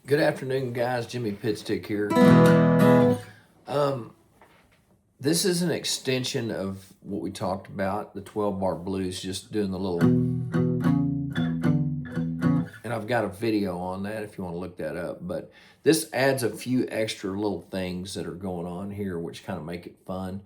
Good afternoon, guys. Jimmy Pitstick here. This is an extension of what we talked about, the 12-bar blues, just doing the little... And I've got a video on that if you want to look that up. But this adds a few extra little things that are going on here, which kind of make it fun.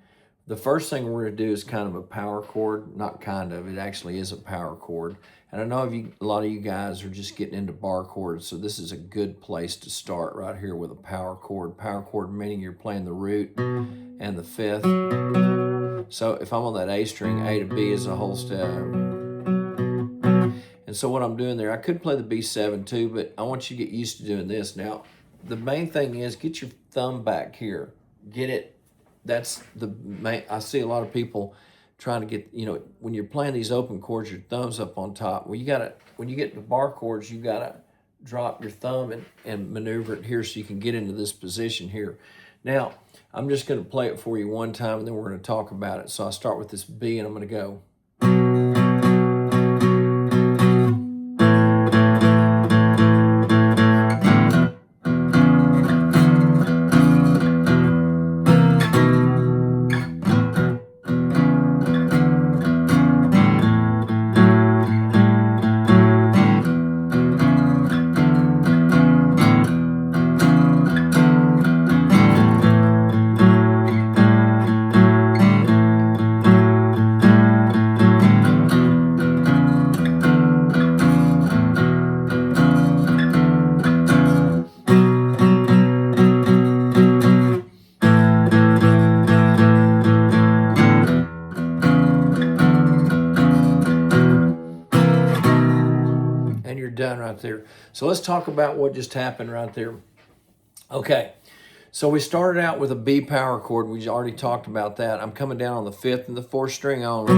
The first thing we're going to do is kind of a power chord. Not kind of, it actually is a power chord. And I know a lot of you guys are just getting into bar chords, so this is a good place to start right here with a power chord. Power chord meaning you're playing the root and the fifth. So if I'm on that A string, A to B is a whole step. And so what I'm doing there, I could play the B7 too, but I want you to get used to doing this. Now, the main thing is get your thumb back here. Get it. That's the main. I see a lot of people trying to get, when you're playing these open chords, your thumb's up on top. Well, when you get to bar chords, you gotta drop your thumb and maneuver it here so you can get into this position here. Now, I'm just gonna play it for you one time and then we're gonna talk about it. So I start with this B and I'm gonna go. And you're done right there. So let's talk about what just happened right there. Okay, so we started out with a B power chord. We already talked about that. I'm coming down on the fifth and the fourth string only.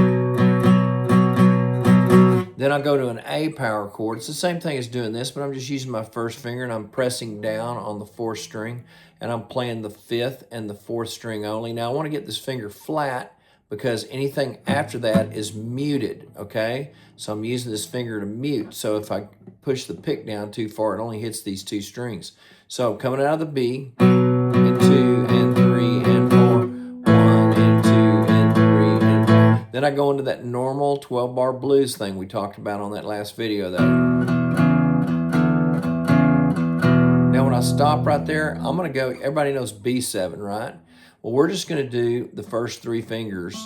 Then I go to an A power chord. It's the same thing as doing this, but I'm just using my first finger and I'm pressing down on the fourth string and I'm playing the fifth and the fourth string only. Now I want to get this finger flat because anything after that is muted, okay? So I'm using this finger to mute. So if I push the pick down too far, it only hits these two strings. So coming out of the B, and 2 and 3 and 4, 1 and 2 and 3 and 4. Then I go into that normal 12-bar blues thing we talked about on that last video there. Now when I stop right there, I'm gonna go, everybody knows B7, right? Well, we're just gonna do the first three fingers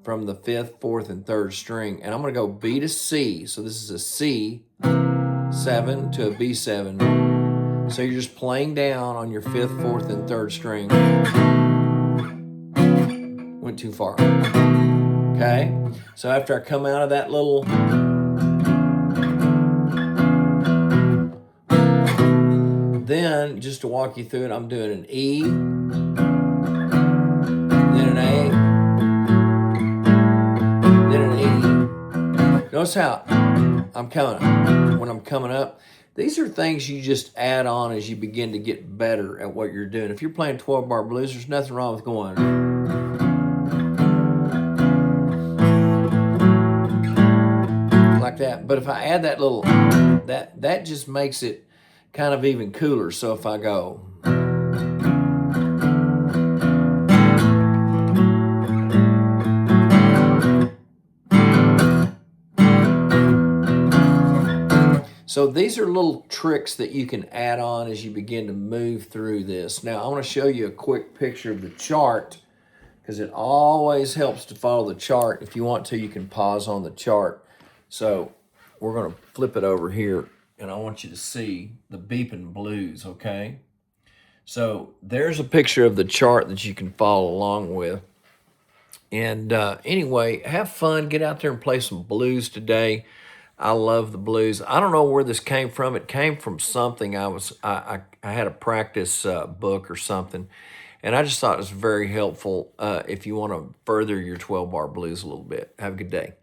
from the fifth, fourth, and third string, and I'm gonna go B to C. So this is a C7 to a B7. So you're just playing down on your fifth, fourth, and third string. Went too far. Okay? So after I come out of that little... Then, just to walk you through it, I'm doing an E, then an A, then an E. Notice how I'm coming, when I'm coming up. These are things you just add on as you begin to get better at what you're doing. If you're playing 12-bar blues, there's nothing wrong with going like that. But if I add that little, that just makes it kind of even cooler. So if I go... So these are little tricks that you can add on as you begin to move through this. Now I want to show you a quick picture of the chart because it always helps to follow the chart. If you want to, you can pause on the chart. So we're going to flip it over here and I want you to see the Beepin blues, okay? So there's a picture of the chart that you can follow along with. And anyway, have fun. Get out there and play some blues today. I love the blues. I don't know where this came from. It came from something. I had a practice book or something, and I just thought it was very helpful if you want to further your 12-bar blues a little bit. Have a good day.